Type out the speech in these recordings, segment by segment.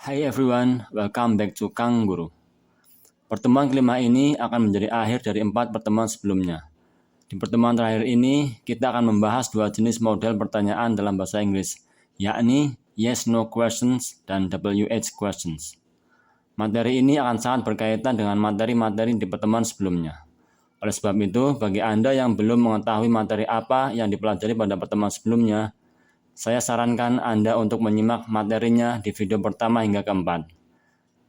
Hi everyone, welcome back to Kang Guru. Pertemuan kelima ini akan menjadi akhir dari 4 pertemuan sebelumnya. Di pertemuan terakhir ini, kita akan membahas 2 jenis model pertanyaan dalam bahasa Inggris, yakni yes-no questions dan WH questions. Materi ini akan sangat berkaitan dengan materi-materi di pertemuan sebelumnya. Oleh sebab itu, bagi Anda yang belum mengetahui materi apa yang dipelajari pada pertemuan sebelumnya, saya sarankan Anda untuk menyimak materinya di video pertama hingga keempat.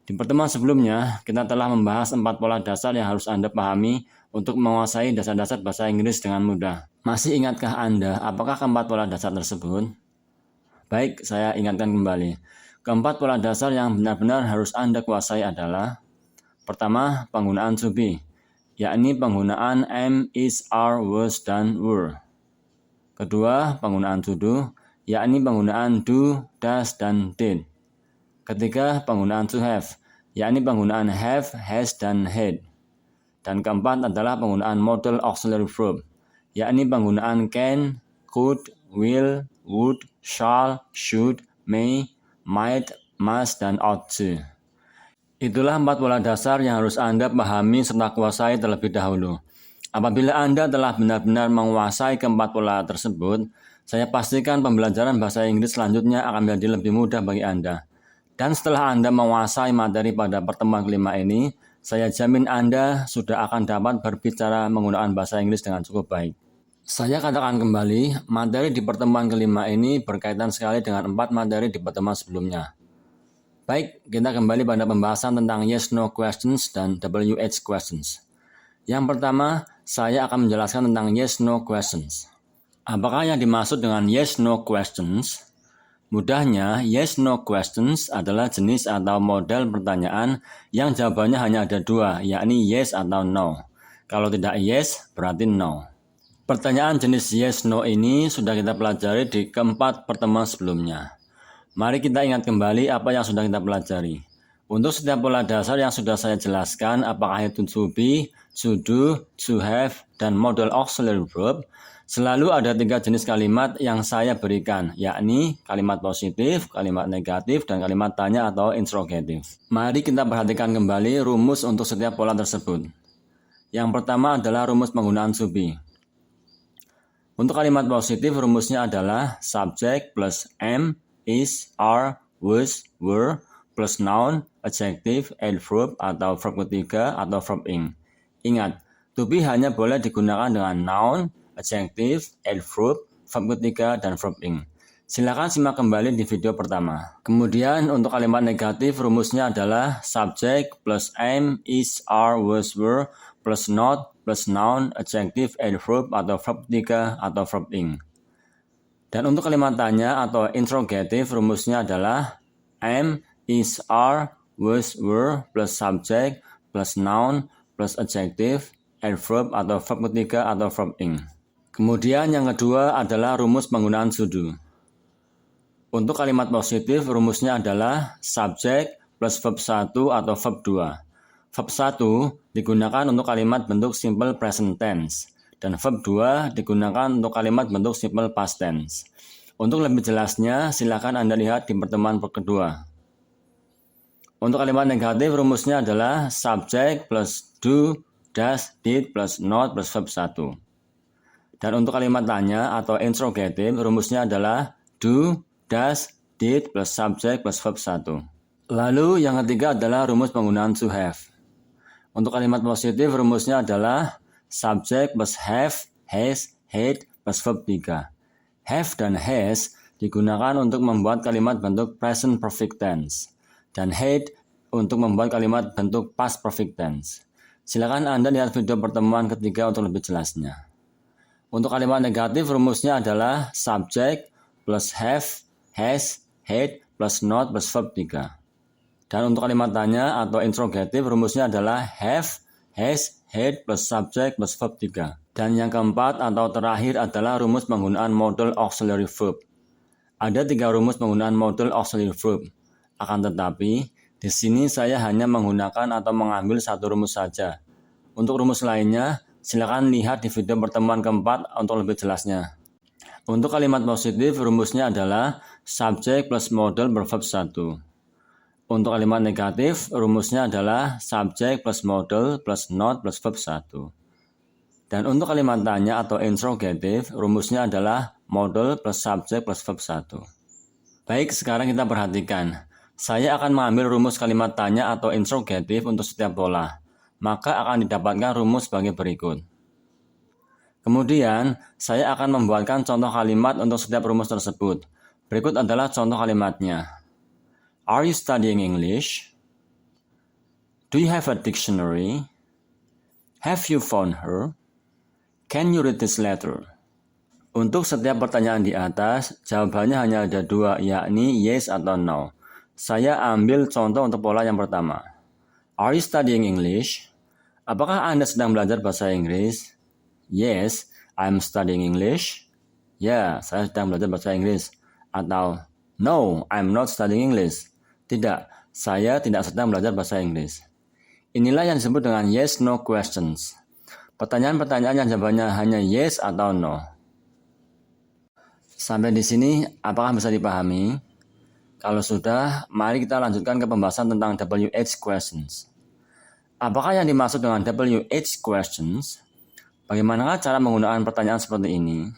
Di pertemuan sebelumnya, kita telah membahas 4 pola dasar yang harus Anda pahami untuk menguasai dasar-dasar bahasa Inggris dengan mudah. Masih ingatkah Anda apakah keempat pola dasar tersebut? Baik, saya ingatkan kembali. Keempat pola dasar yang benar-benar harus Anda kuasai adalah: pertama, penggunaan to be, yakni penggunaan am, is, are, was, dan were. Kedua, penggunaan to do, yakni penggunaan do, does, dan did. Ketiga, penggunaan to have, yakni penggunaan have, has, dan had. Dan keempat adalah penggunaan model auxiliary verb, yakni penggunaan can, could, will, would, shall, should, may, might, must, dan ought to. Itulah 4 pola dasar yang harus Anda pahami serta kuasai terlebih dahulu. Apabila Anda telah benar-benar menguasai keempat pola tersebut, saya pastikan pembelajaran bahasa Inggris selanjutnya akan menjadi lebih mudah bagi Anda. Dan setelah Anda menguasai materi pada pertemuan kelima ini, saya jamin Anda sudah akan dapat berbicara menggunakan bahasa Inggris dengan cukup baik. Saya katakan kembali, materi di pertemuan kelima ini berkaitan sekali dengan 4 materi di pertemuan sebelumnya. Baik, kita kembali pada pembahasan tentang yes-no questions dan WH questions. Yang pertama, saya akan menjelaskan tentang yes-no questions. Apakah yang dimaksud dengan yes-no questions? Mudahnya, yes-no questions adalah jenis atau model pertanyaan yang jawabannya hanya ada 2, yakni yes atau no. Kalau tidak yes, berarti no. Pertanyaan jenis yes-no ini sudah kita pelajari di keempat pertemuan sebelumnya. Mari kita ingat kembali apa yang sudah kita pelajari. Untuk setiap pola dasar yang sudah saya jelaskan, apakah itu to be, to do, to have, dan model auxiliary verb, selalu ada 3 jenis kalimat yang saya berikan, yakni kalimat positif, kalimat negatif, dan kalimat tanya atau interrogative. Mari kita perhatikan kembali rumus untuk setiap pola tersebut. Yang pertama adalah rumus penggunaan to be. Untuk kalimat positif, rumusnya adalah subject plus am, is, are, was, were, plus noun, adjective, adverb atau verb ketiga atau verb ing. Ingat, to be hanya boleh digunakan dengan noun, adjective, adverb, verb ketiga, dan verb ing. Silakan simak kembali di video pertama. Kemudian untuk kalimat negatif rumusnya adalah subject plus am, is, are, was, were, plus not, plus noun, adjective, adverb atau verb ketiga atau verb ing. Dan untuk kalimat tanya atau interrogative rumusnya adalah am, is, are, was, were, plus subject, plus noun, plus adjective, adverb atau verb ketiga atau verb ing. Kemudian yang kedua adalah rumus penggunaan to do. Untuk kalimat positif rumusnya adalah subject plus verb 1 atau verb 2. Verb 1 digunakan untuk kalimat bentuk simple present tense dan verb 2 digunakan untuk kalimat bentuk simple past tense. Untuk lebih jelasnya silakan Anda lihat di pertemuan kedua. Untuk kalimat negatif rumusnya adalah subject plus do, does, did plus not plus verb 1. Dan untuk kalimat tanya atau interrogative rumusnya adalah do, does, did plus subject plus verb 1. Lalu yang ketiga adalah rumus penggunaan to have. Untuk kalimat positif rumusnya adalah subject plus have, has, had plus verb 3. Have dan has digunakan untuk membuat kalimat bentuk present perfect tense dan had untuk membuat kalimat bentuk past perfect tense. Silakan Anda lihat video pertemuan ketiga untuk lebih jelasnya. Untuk kalimat negatif rumusnya adalah subject plus have, has, had plus not plus verb 3. Dan untuk kalimat tanya atau interrogative rumusnya adalah have, has, had plus subject plus verb 3. Dan yang keempat atau terakhir adalah rumus penggunaan model auxiliary verb. Ada 3 rumus penggunaan model auxiliary verb. Akan tetapi, di sini saya hanya menggunakan atau mengambil 1 rumus saja. Untuk rumus lainnya, silakan lihat di video pertemuan keempat untuk lebih jelasnya. Untuk kalimat positif, rumusnya adalah subject plus model berverb 1. Untuk kalimat negatif, rumusnya adalah subject plus modal plus not plus verb 1. Dan untuk kalimat tanya atau interrogative, rumusnya adalah modal plus subject plus verb 1. Baik, sekarang kita perhatikan. Saya akan mengambil rumus kalimat tanya atau interrogative untuk setiap pola. Maka akan didapatkan rumus sebagai berikut. Kemudian, saya akan membuatkan contoh kalimat untuk setiap rumus tersebut. Berikut adalah contoh kalimatnya. Are you studying English? Do you have a dictionary? Have you found her? Can you read this letter? Untuk setiap pertanyaan di atas, jawabannya hanya ada dua, yakni yes atau no. Saya ambil contoh untuk pola yang pertama. Are you studying English? Apakah Anda sedang belajar bahasa Inggris? Yes, I'm studying English. Ya, saya sedang belajar bahasa Inggris. Atau, no, I'm not studying English. Tidak, saya tidak sedang belajar bahasa Inggris. Inilah yang disebut dengan yes-no questions. Pertanyaan-pertanyaan yang jawabannya hanya yes atau no. Sampai di sini, apakah bisa dipahami? Kalau sudah, mari kita lanjutkan ke pembahasan tentang WH questions. Apakah yang dimaksud dengan WH questions? Bagaimanakah cara menggunakan pertanyaan seperti ini?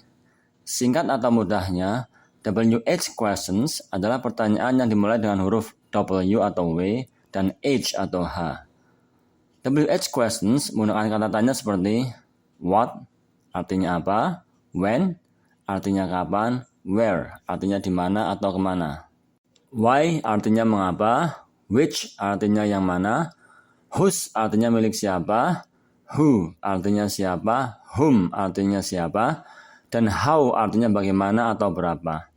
Singkat atau mudahnya, WH questions adalah pertanyaan yang dimulai dengan huruf W atau W dan H atau H. WH questions menggunakan kata tanya seperti what, artinya apa, when, artinya kapan, where, artinya di mana atau kemana. Why, artinya mengapa, which, artinya yang mana, whose, artinya milik siapa, who, artinya siapa, whom, artinya siapa, dan how, artinya bagaimana atau berapa.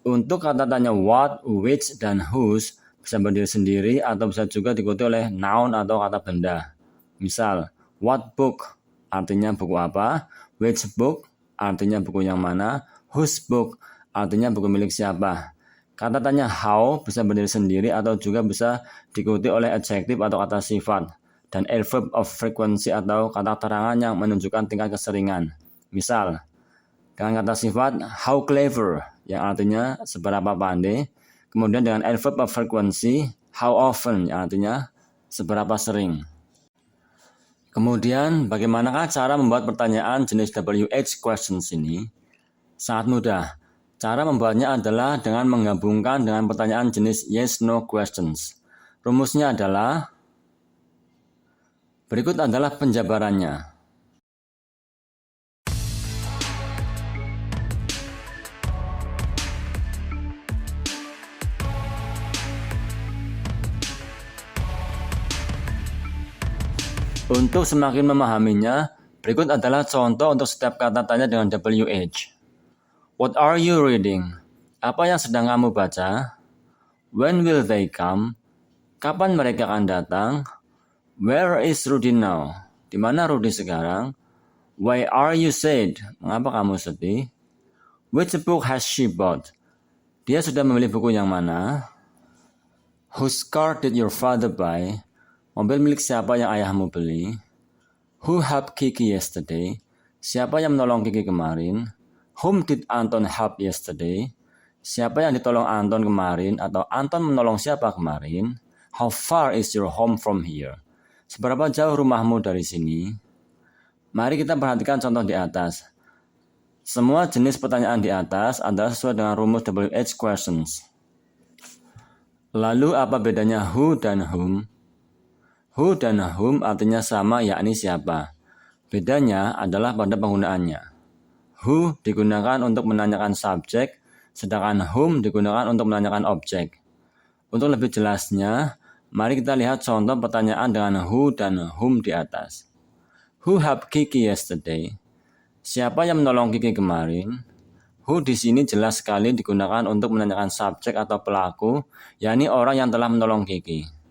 Untuk kata tanya what, which, dan whose bisa berdiri sendiri atau bisa juga diikuti oleh noun atau kata benda. Misal, what book artinya buku apa, which book artinya buku yang mana, whose book artinya buku milik siapa. Kata tanya how bisa berdiri sendiri atau juga bisa diikuti oleh adjektif atau kata sifat dan adverb of frequency atau kata terangan yang menunjukkan tingkat keseringan. Misal, dengan kata sifat how clever yang artinya seberapa pandai. Kemudian dengan adverb of frequency, how often, yang artinya seberapa sering. Kemudian, bagaimanakah cara membuat pertanyaan jenis WH questions ini? Sangat mudah. Cara membuatnya adalah dengan menggabungkan dengan pertanyaan jenis yes-no questions. Rumusnya adalah, berikut adalah penjabarannya. Untuk semakin memahaminya, berikut adalah contoh untuk setiap kata tanya dengan WH. What are you reading? Apa yang sedang kamu baca? When will they come? Kapan mereka akan datang? Where is Rudy now? Di mana Rudy sekarang? Why are you sad? Mengapa kamu sedih? Which book has she bought? Dia sudah membeli buku yang mana? Whose car did your father buy? Mobil milik siapa yang ayahmu beli? Who helped Kiki yesterday? Siapa yang menolong Kiki kemarin? Whom did Anton help yesterday? Siapa yang ditolong Anton kemarin? Atau Anton menolong siapa kemarin? How far is your home from here? Seberapa jauh rumahmu dari sini? Mari kita perhatikan contoh di atas. Semua jenis pertanyaan di atas adalah sesuai dengan rumus WH questions. Lalu apa bedanya who dan whom? Who dan whom artinya sama, yakni siapa. Bedanya adalah pada penggunaannya. Who digunakan untuk menanyakan subjek, sedangkan whom digunakan untuk menanyakan objek. Untuk lebih jelasnya, mari kita lihat contoh pertanyaan dengan who dan whom di atas. Who helped Kiki yesterday? Siapa yang menolong Kiki kemarin? Who di sini jelas sekali digunakan untuk menanyakan subjek atau pelaku, yakni orang yang telah menolong Kiki.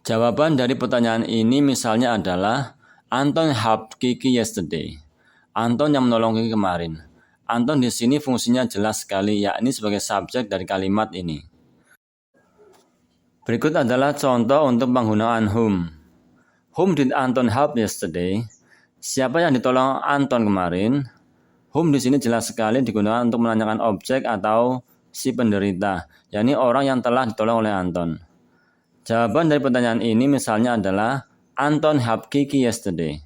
Jawaban dari pertanyaan ini misalnya adalah Anton helped Kiki yesterday. Anton yang menolong Kiki kemarin. Anton di sini fungsinya jelas sekali, yakni sebagai subjek dari kalimat ini. Berikut adalah contoh untuk penggunaan whom. Whom did Anton help yesterday? Siapa yang ditolong Anton kemarin? Whom di sini jelas sekali digunakan untuk menanyakan objek atau si penderita, yakni orang yang telah ditolong oleh Anton. Jawaban dari pertanyaan ini misalnya adalah Anton helped Kiki yesterday.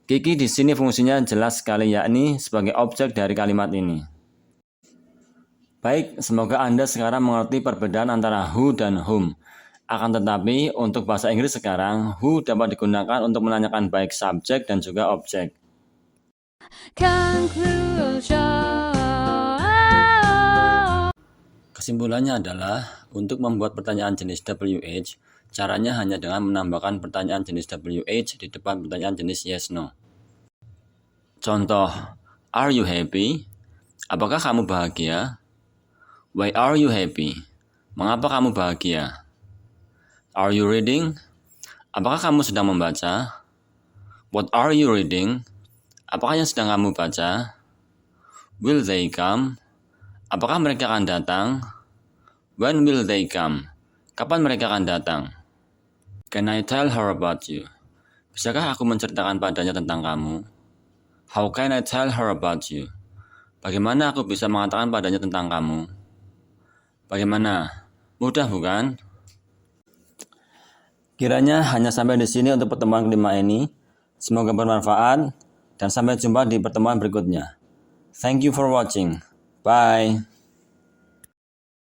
Kiki di sini fungsinya jelas sekali, yakni sebagai objek dari kalimat ini. Baik, semoga Anda sekarang mengerti perbedaan antara who dan whom. Akan tetapi, untuk bahasa Inggris sekarang, who dapat digunakan untuk menanyakan baik subjek dan juga objek. Kesimpulannya adalah, untuk membuat pertanyaan jenis WH, caranya hanya dengan menambahkan pertanyaan jenis WH di depan pertanyaan jenis yes/no. Contoh, are you happy? Apakah kamu bahagia? Why are you happy? Mengapa kamu bahagia? Are you reading? Apakah kamu sedang membaca? What are you reading? Apakah yang sedang kamu baca? Will they come? Apakah mereka akan datang? When will they come? Kapan mereka akan datang? Can I tell her about you? Bisakah aku menceritakan padanya tentang kamu? How can I tell her about you? Bagaimana aku bisa mengatakan padanya tentang kamu? Bagaimana? Mudah bukan? Kiranya hanya sampai di sini untuk pertemuan kelima ini. Semoga bermanfaat dan sampai jumpa di pertemuan berikutnya. Thank you for watching. Bye.